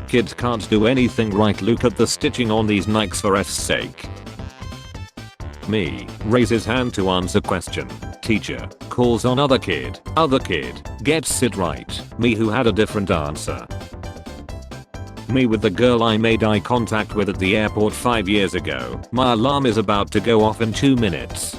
Kids can't do anything right, look at the stitching on these Nikes for F's sake. Me, raises hand to answer question. Teacher, calls on other kid, gets it right. Me who had a different answer. Me with the girl I made eye contact with at the airport 5 years ago. My alarm is about to go off in 2 minutes.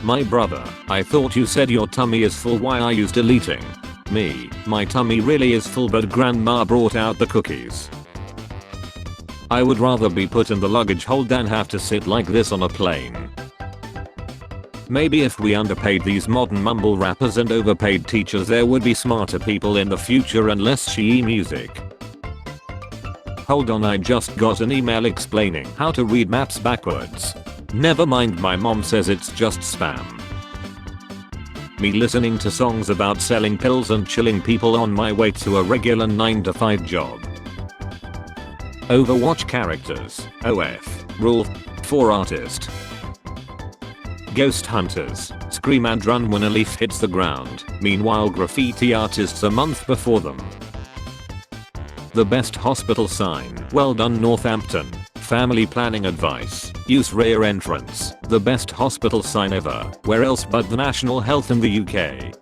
My brother, I thought you said your tummy is full, why are you still eating? Me, my tummy really is full but grandma brought out the cookies. I would rather be put in the luggage hold than have to sit like this on a plane. Maybe if we underpaid these modern mumble rappers and overpaid teachers there would be smarter people in the future and less shee music. Hold on, I just got an email explaining how to read maps backwards. Never mind, my mom says it's just spam. Me listening to songs about selling pills and chilling people on my way to a regular 9 to 5 job. Overwatch characters, OF, Rule 4 artist. Ghost hunters, scream and run when a leaf hits the ground, meanwhile graffiti artists a month before them. The best hospital sign, well done Northampton. Family planning advice, use rear entrance, the best hospital sign ever, where else but the National Health in the UK.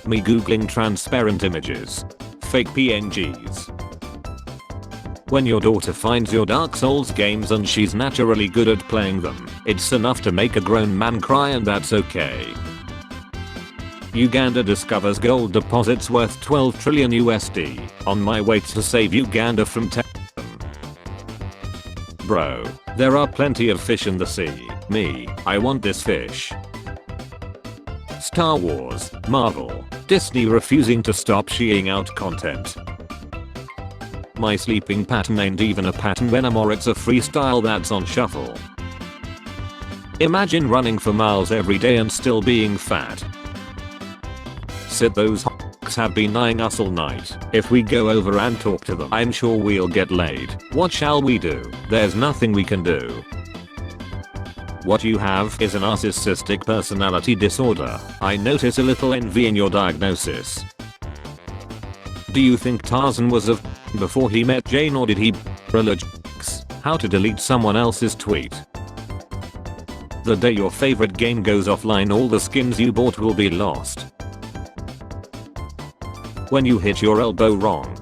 Me googling transparent images, fake PNGs. When your daughter finds your Dark Souls games and she's naturally good at playing them, it's enough to make a grown man cry and that's okay. Uganda discovers gold deposits worth 12 trillion USD, on my way to save Uganda from terrorism. Bro, there are plenty of fish in the sea. Me, I want this fish. Star Wars, Marvel, Disney refusing to stop sheeing out content. My sleeping pattern ain't even a pattern anymore, it's a freestyle that's on shuffle. Imagine running for miles every day and still being fat. Sit, those h***s have been eyeing us all night. If we go over and talk to them, I'm sure we'll get laid. What shall we do? There's nothing we can do. What you have is a narcissistic personality disorder. I notice a little envy in your diagnosis. Do you think Tarzan was a before he met Jane, or did he religious? How to delete someone else's tweet. The day your favorite game goes offline, all the skins you bought will be lost. When you hit your elbow wrong.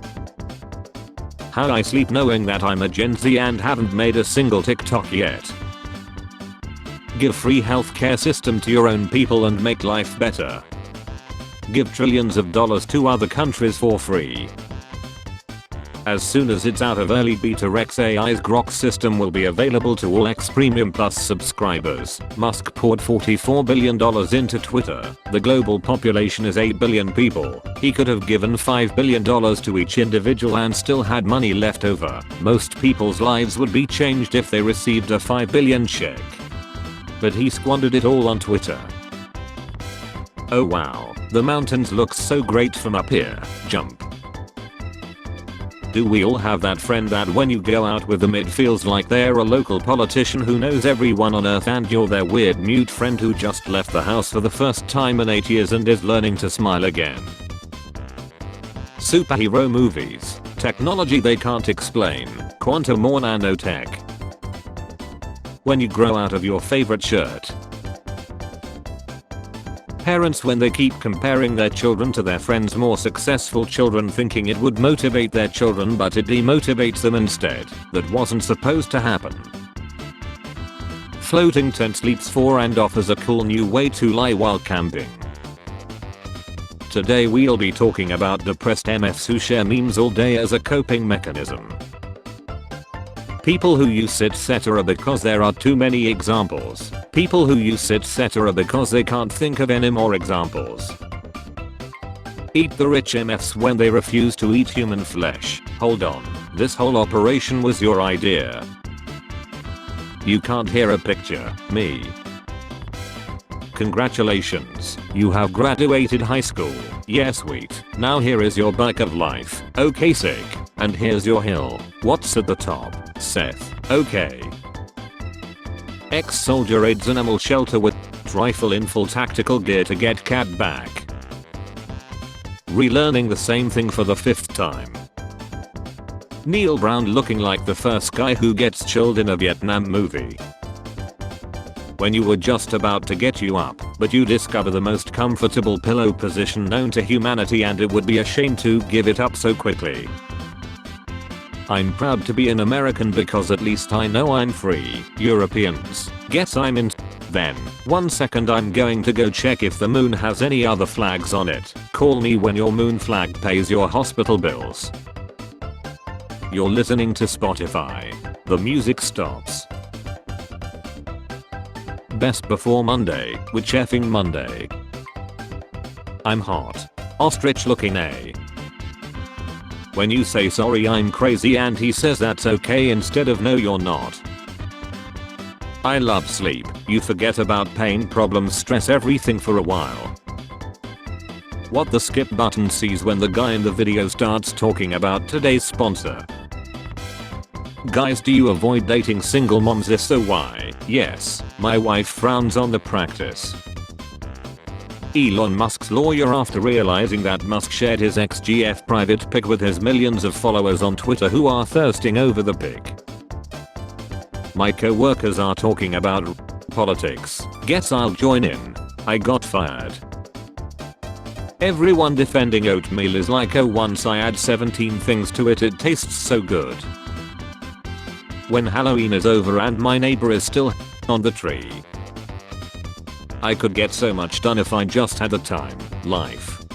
How I sleep knowing that I'm a Gen Z and haven't made a single TikTok yet. Give free healthcare system to your own people and make life better. Give trillions of dollars to other countries for free. As soon as it's out of early beta, xAI's Grok system will be available to all X Premium Plus subscribers. Musk poured $44 billion into Twitter. The global population is 8 billion people. He could have given $5 billion to each individual and still had money left over. Most people's lives would be changed if they received a $5 billion check. But he squandered it all on Twitter. Oh wow, the mountains look so great from up here. Jump. Do we all have that friend that when you go out with them it feels like they're a local politician who knows everyone on earth and you're their weird mute friend who just left the house for the first time in 8 years and is learning to smile again? Superhero movies, technology they can't explain, quantum or nanotech. When you grow out of your favorite shirt. Parents when they keep comparing their children to their friends' more successful children, thinking it would motivate their children but it demotivates them instead. That wasn't supposed to happen. Floating tent sleeps for and offers a cool new way to lie while camping. Today we'll be talking about depressed MFs who share memes all day as a coping mechanism. People who use etc. because there are too many examples. People who use etc. because they can't think of any more examples. Eat the rich MFs when they refuse to eat human flesh. Hold on, this whole operation was your idea. You can't hear a picture, me. Congratulations, you have graduated high school. Yeah, sweet. Now here is your bike of life. Okay, sick. And here's your hill. What's at the top? Seth. Okay. Ex-soldier aids animal shelter with rifle in full tactical gear to get cat back. relearning the same thing for the 5th time. Neil Brown looking like the first guy who gets chilled in a Vietnam movie. When you were just about to get you up, but you discover the most comfortable pillow position known to humanity and it would be a shame to give it up so quickly. I'm proud to be an American because at least I know I'm free. Europeans, guess I'm in. Then, 1 second, I'm going to go check if the moon has any other flags on it. Call me when your moon flag pays your hospital bills. You're listening to Spotify. The music stops. Best before Monday, which effing Monday? I'm hot. Ostrich looking A. When you say sorry I'm crazy and he says that's okay instead of no you're not. I love sleep. You forget about pain, problems, stress, everything for a while. What the skip button sees when the guy in the video starts talking about today's sponsor. Guys, do you avoid dating single moms? If so, why? Yes, my wife frowns on the practice. Elon Musk's lawyer after realizing that Musk shared his ex-GF private pic with his millions of followers on Twitter who are thirsting over the pic. My co-workers are talking about politics. Guess I'll join in. I got fired. Everyone defending oatmeal is like, oh, once I add 17 things to it, it tastes so good. When Halloween is over and my neighbor is still on the tree. I could get so much done if I just had the time.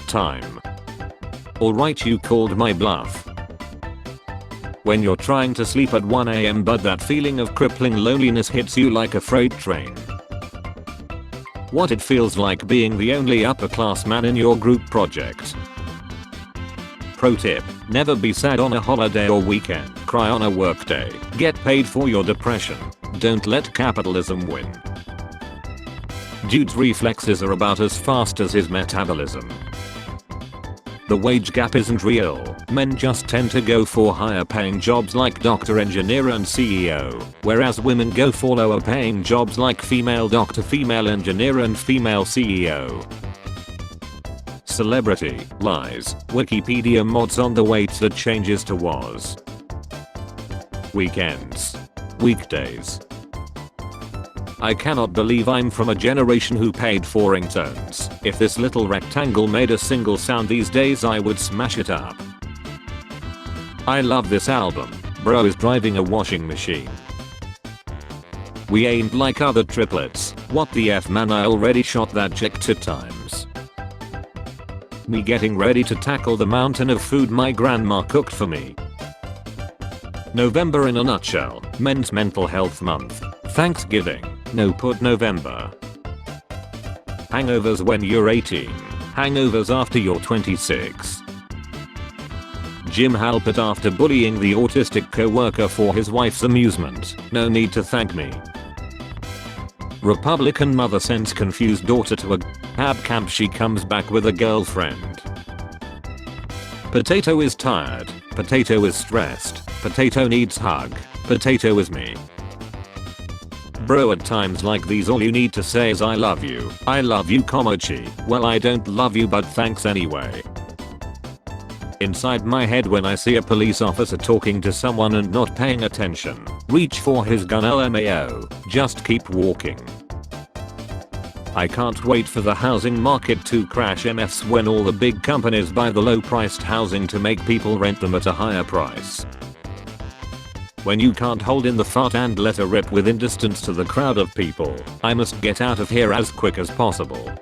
Time. Alright, you called my bluff. When you're trying to sleep at 1 AM but that feeling of crippling loneliness hits you like a freight train. What it feels like being the only upper class man in your group project. Pro tip, never be sad on a holiday or weekend. Cry on a workday. Get paid for your depression. Don't let capitalism win. Dude's reflexes are about as fast as his metabolism. The wage gap isn't real. Men just tend to go for higher paying jobs like doctor, engineer and CEO, whereas women go for lower paying jobs like female doctor, female engineer and female CEO. Celebrity, lies, Wikipedia mods on the weight that changes to was. Weekends. Weekdays. I cannot believe I'm from a generation who paid for ringtones. If this little rectangle made a single sound these days I would smash it up. I love this album. Bro is driving a washing machine. We ain't like other triplets. What the F, man, I already shot that chick 2 times. Me getting ready to tackle the mountain of food my grandma cooked for me. November in a nutshell. Men's Mental Health Month. Thanksgiving. No, put November. Hangovers when you're 18. Hangovers after you're 26. Jim Halpert after bullying the autistic co-worker for his wife's amusement. No need to thank me. Republican mother sends confused daughter to a ab camp. She comes back with a girlfriend. Potato is tired. Potato is stressed. Potato needs hug. Potato is me. Bro, at times like these all you need to say is I love you. I love you, Komochi. Well, I don't love you but thanks anyway. Inside my head when I see a police officer talking to someone and not paying attention. Reach for his gun, LMAO. Just keep walking. I can't wait for the housing market to crash MFs when all the big companies buy the low priced housing to make people rent them at a higher price. When you can't hold in the fart and let her rip within distance to the crowd of people, I must get out of here as quick as possible.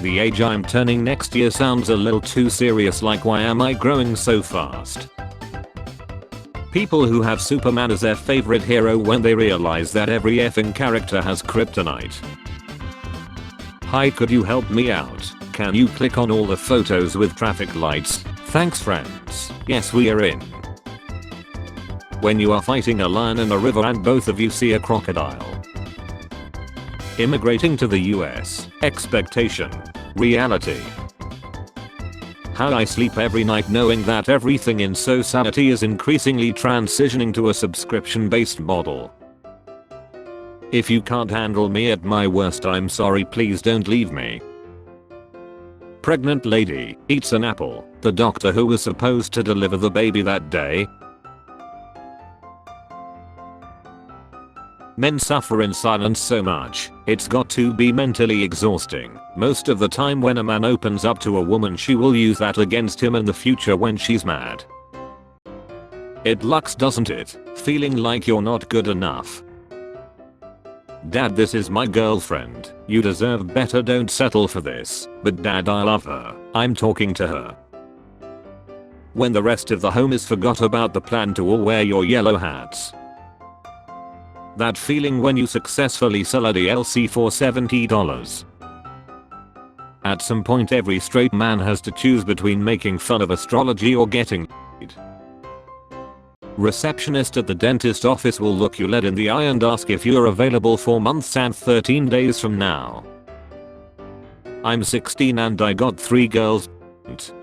The age I'm turning next year sounds a little too serious, like why am I growing so fast? People who have Superman as their favorite hero when they realize that every effing character has kryptonite. Hi, could you help me out? Can you click on all the photos with traffic lights? Thanks friends. Yes, we are in. When you are fighting a lion in a river and both of you see a crocodile. Immigrating to the US. Expectation. Reality. How I sleep every night knowing that everything in society is increasingly transitioning to a subscription-based model. If you can't handle me at my worst, I'm sorry, please don't leave me. Pregnant lady eats an apple. The doctor who was supposed to deliver the baby that day. Men suffer in silence so much, it's got to be mentally exhausting. Most of the time when a man opens up to a woman, she will use that against him in the future when she's mad. It looks, doesn't it? Feeling like you're not good enough. Dad, this is my girlfriend. You deserve better, don't settle for this. But Dad, I love her. I'm talking to her. When the rest of the homies forgot about the plan to all wear your yellow hats. That feeling when you successfully sell a DLC for $70. At some point every straight man has to choose between making fun of astrology or getting laid. Receptionist at the dentist office will look you dead in the eye and ask if you're available 4 months and 13 days from now. I'm 16 and I got 3 girls.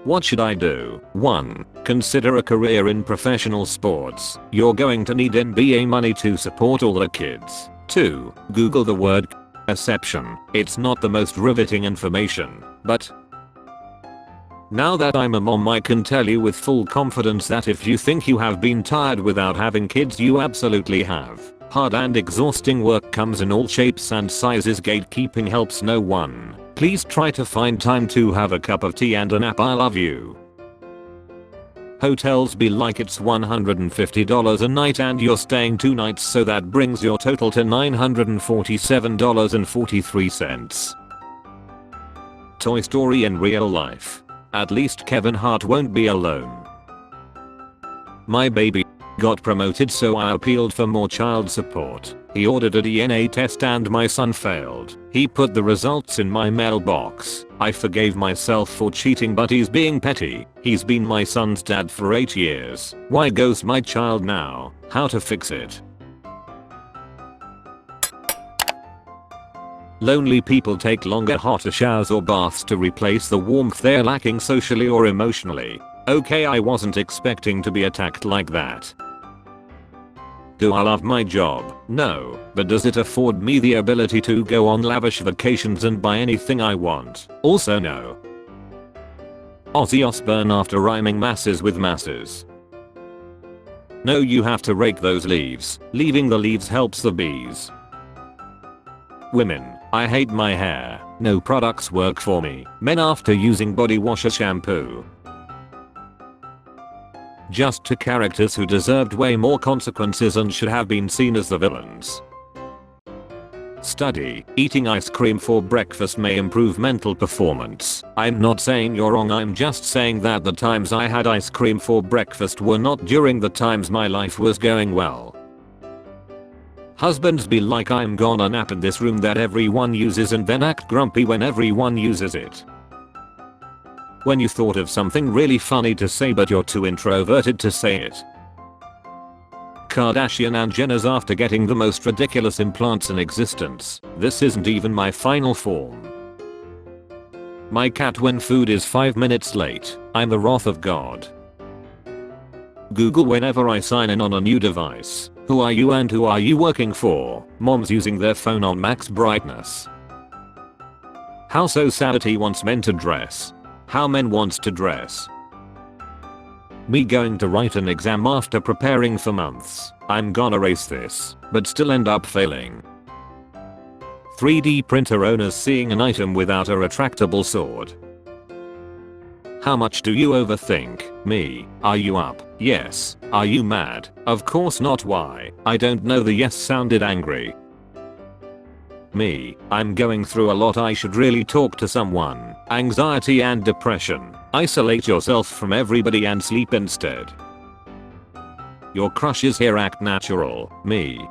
What should I do? 1. Consider a career in professional sports. You're going to need NBA money to support all the kids. 2. Google the word reception. It's not the most riveting information, but now that I'm a mom, I can tell you with full confidence that if you think you have been tired without having kids, you absolutely have. Hard and exhausting work comes in all shapes and sizes. Gatekeeping helps no one. Please try to find time to have a cup of tea and a nap. I love you. Hotels be like it's $150 a night and you're staying 2 nights, so that brings your total to $947.43. Toy Story in real life. At least Kevin Hart won't be alone. My baby got promoted, so I appealed for more child support. He ordered a DNA test and my son failed. He put the results in my mailbox. I forgave myself for cheating, but he's being petty. He's been my son's dad for 8 years. Why ghost my child now? How to fix it? Lonely people take longer, hotter showers or baths to replace the warmth they're lacking socially or emotionally. Okay, I wasn't expecting to be attacked like that. Do I love my job? No. But does it afford me the ability to go on lavish vacations and buy anything I want? Also no. Ozzy Osbourne after rhyming masses with masses. No, you have to rake those leaves. Leaving the leaves helps the bees. Women. I hate my hair. No products work for me. Men after using body wash or shampoo. Just 2 characters who deserved way more consequences and should have been seen as the villains. Study. Eating ice cream for breakfast may improve mental performance. I'm not saying you're wrong, I'm just saying that the times I had ice cream for breakfast were not during the times my life was going well. Husbands be like, I'm gonna nap in this room that everyone uses, and then act grumpy when everyone uses it. When you thought of something really funny to say but you're too introverted to say it. Kardashian and Jenner's after getting the most ridiculous implants in existence. This isn't even my final form. My cat when food is 5 minutes late. I'm the wrath of God. Google whenever I sign in on a new device. Who are you and who are you working for? Moms using their phone on max brightness. How society wants men to dress. How men wants to dress. Me going to write an exam after preparing for months. I'm gonna ace this, but still end up failing. 3D printer owners seeing an item without a retractable sword. How much do you overthink? Me. Are you up? Yes. Are you mad? Of course not. Why? I don't know. The yes sounded angry. Me. I'm going through a lot. I should really talk to someone. Anxiety and depression. Isolate yourself from everybody and sleep instead. Your crush is here. Act natural. Me.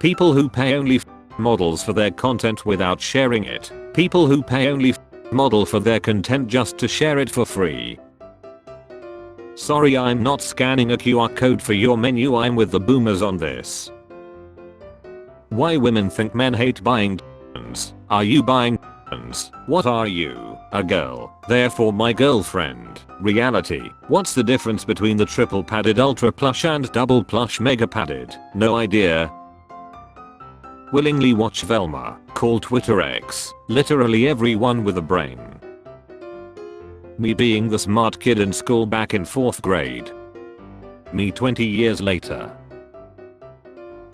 People who pay only models for their content without sharing it. People who pay only model for their content just to share it for free. Sorry, I'm not scanning a QR code for your menu. I'm with the boomers on this. Why women think men hate buying d***s. Are you buying d***s? What are you? A girl. Therefore my girlfriend. Reality. What's the difference between the triple padded ultra plush and double plush mega padded? No idea. willingly watch Velma, call Twitter X, literally everyone with a brain. Me being the smart kid in school back in 4th grade. Me 20 years later.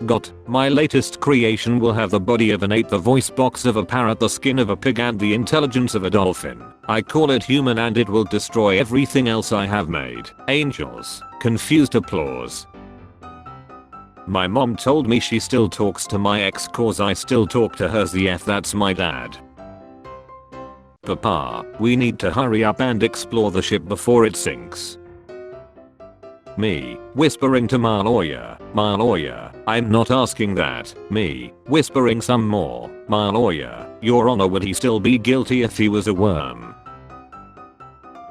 Got, my latest creation will have the body of an ape, the voice box of a parrot, the skin of a pig, and the intelligence of a dolphin. I call it human and it will destroy everything else I have made. Angels. Confused applause. My mom told me she still talks to my ex cause I still talk to her. That's my dad. Papa, we need to hurry up and explore the ship before it sinks. Me, whispering to my lawyer, I'm not asking that. Me, whispering some more, my lawyer, Your Honor, would he still be guilty if he was a worm?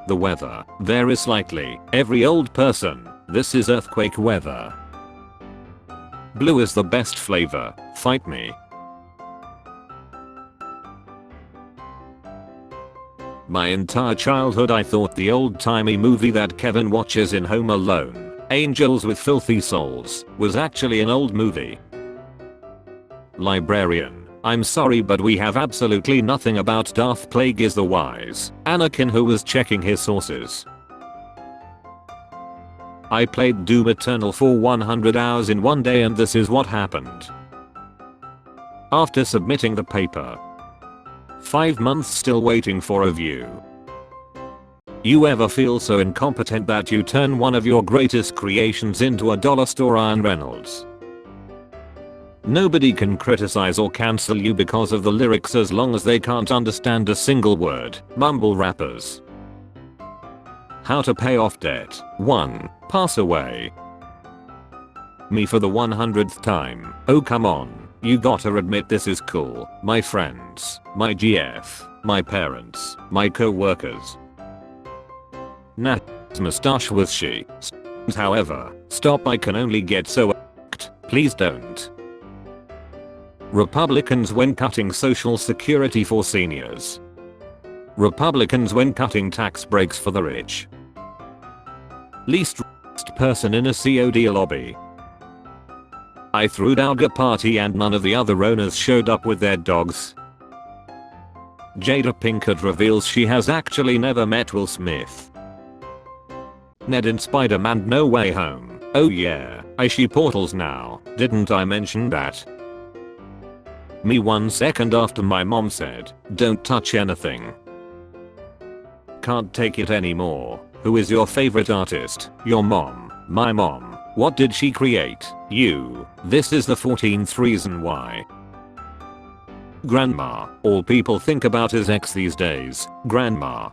The weather, very slightly, every old person, this is earthquake weather. Blue is the best flavor, fight me. My entire childhood I thought the old-timey movie that Kevin watches in Home Alone, Angels with Filthy Souls, was actually an old movie. Librarian, I'm sorry but we have absolutely nothing about Darth Plagueis the Wise, Anakin who was checking his sources. I played Doom Eternal for 100 hours in one day and this is what happened. After submitting the paper, 5 months still waiting for a view. You ever feel so incompetent that you turn one of your greatest creations into a dollar store Ryan Reynolds? Nobody can criticize or cancel you because of the lyrics as long as they can't understand a single word. Mumble rappers. How to pay off debt. 1. Pass away. Me for the 100th time. Oh come on. You gotta admit this is cool. My friends, my GF, my parents, my co-workers. Nat's mustache with she. However, stop, I can only get so please don't. Republicans when cutting Social Security for seniors. Republicans when cutting tax breaks for the rich. Least person in a COD lobby. I threw down a party and none of the other owners showed up with their dogs. Jada Pinkett reveals she has actually never met Will Smith. Ned in Spider-Man No Way Home. Oh yeah, I see portals now, didn't I mention that? Me 1 second after my mom said, don't touch anything. Can't take it anymore. Who is your favorite artist? Your mom. My mom. What did she create? You. This is the 14th reason why. Grandma. All people think about is ex these days. Grandma.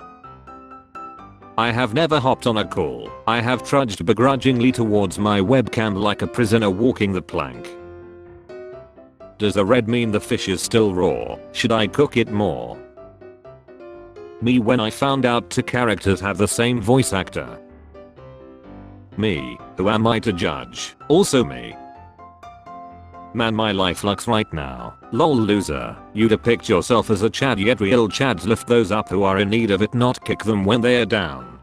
I have never hopped on a call. I have trudged begrudgingly towards my webcam like a prisoner walking the plank. Does the red mean the fish is still raw? Should I cook it more? Me when I found out 2 characters have the same voice actor. Me, who am I to judge? Also me. Man, my life looks right now. Lol loser. You depict yourself as a Chad, yet real Chads lift those up who are in need of it, not kick them when they are down.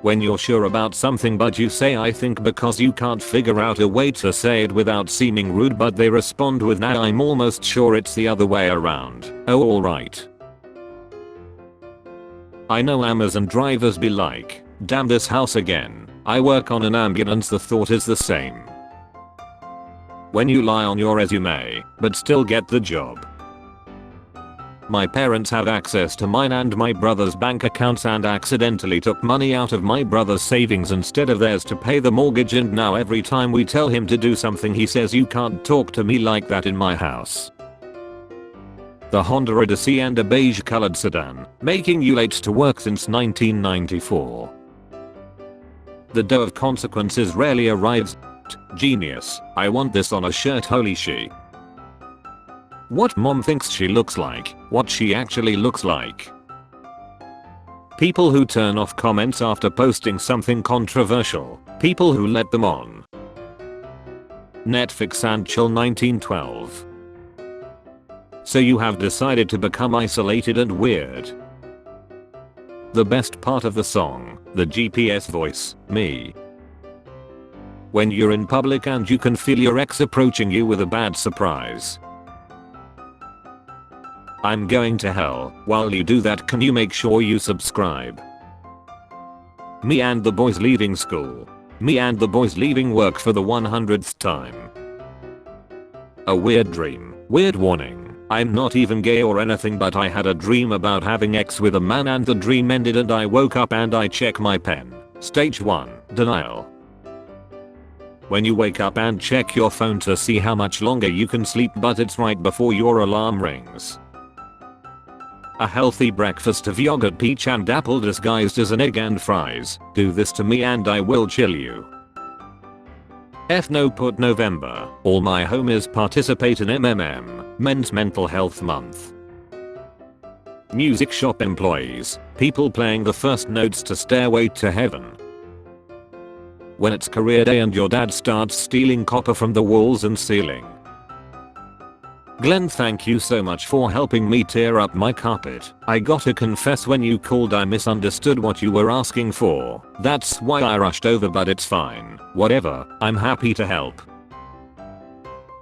When you're sure about something but you say I think because you can't figure out a way to say it without seeming rude, but they respond with nah, I'm almost sure it's the other way around. Oh alright. I know Amazon drivers be like, damn this house again. I work on an ambulance, the thought is the same. When you lie on your resume, but still get the job. My parents have access to mine and my brother's bank accounts and accidentally took money out of my brother's savings instead of theirs to pay the mortgage, and now every time we tell him to do something he says you can't talk to me like that in my house. The Honda Odyssey and a beige colored sedan, making you late to work since 1994. The dough of consequences rarely arrives. Genius. I want this on a shirt, holy she. What mom thinks she looks like, what she actually looks like. People who turn off comments after posting something controversial. People who let them on. Netflix and chill 1912. So you have decided to become isolated and weird. The best part of the song, the GPS voice, me. When you're in public and you can feel your ex approaching you with a bad surprise. I'm going to hell. While you do that, can you make sure you subscribe? Me and the boys leaving school. Me and the boys leaving work for the 100th time. A weird dream. Weird warning. I'm not even gay or anything, but I had a dream about having sex with a man and the dream ended and I woke up and I check my pen. Stage 1. Denial. When you wake up and check your phone to see how much longer you can sleep, but it's right before your alarm rings. A healthy breakfast of yogurt, peach and apple disguised as an egg and fries. Do this to me and I will chill you. F no put November. All my homies participate in Men's Mental Health Month. Music shop employees. People playing the first notes to Stairway to Heaven. When it's career day and your dad starts stealing copper from the walls and ceiling. Glenn, thank you so much for helping me tear up my carpet. I gotta confess, when you called I misunderstood what you were asking for. That's why I rushed over, but it's fine. Whatever, I'm happy to help.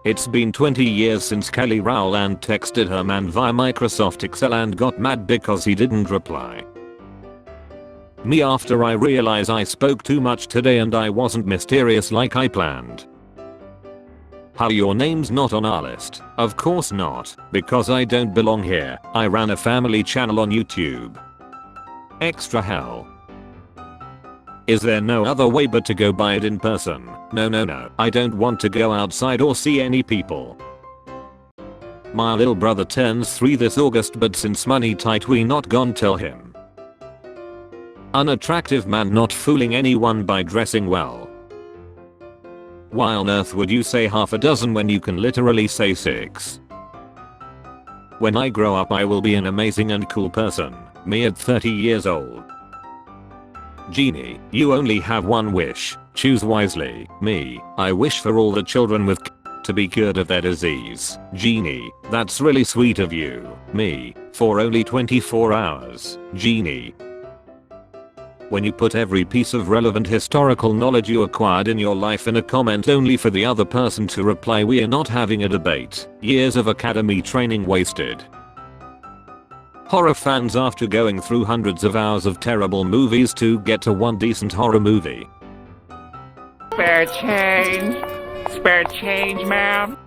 It's been 20 years since Kelly Rowland texted her man via Microsoft Excel and got mad because he didn't reply. Me after I realize I spoke too much today and I wasn't mysterious like I planned. How your name's not on our list? Of course not, because I don't belong here. I ran a family channel on YouTube. Extra hell. Is there no other way but to go buy it in person? No. I don't want to go outside or see any people. My little brother turns 3 this August, but since money tight we not gone tell him. Unattractive man not fooling anyone by dressing well. Why on earth would you say half a dozen when you can literally say 6? When I grow up I will be an amazing and cool person. Me at 30 years old. Genie, you only have one wish. Choose wisely. Me, I wish for all the children with to be cured of their disease. Genie, that's really sweet of you. Me, for only 24 hours. Genie. When you put every piece of relevant historical knowledge you acquired in your life in a comment only for the other person to reply, we are not having a debate. Years of academy training wasted. Horror fans after going through hundreds of hours of terrible movies to get to one decent horror movie. Spare change. Spare change, ma'am.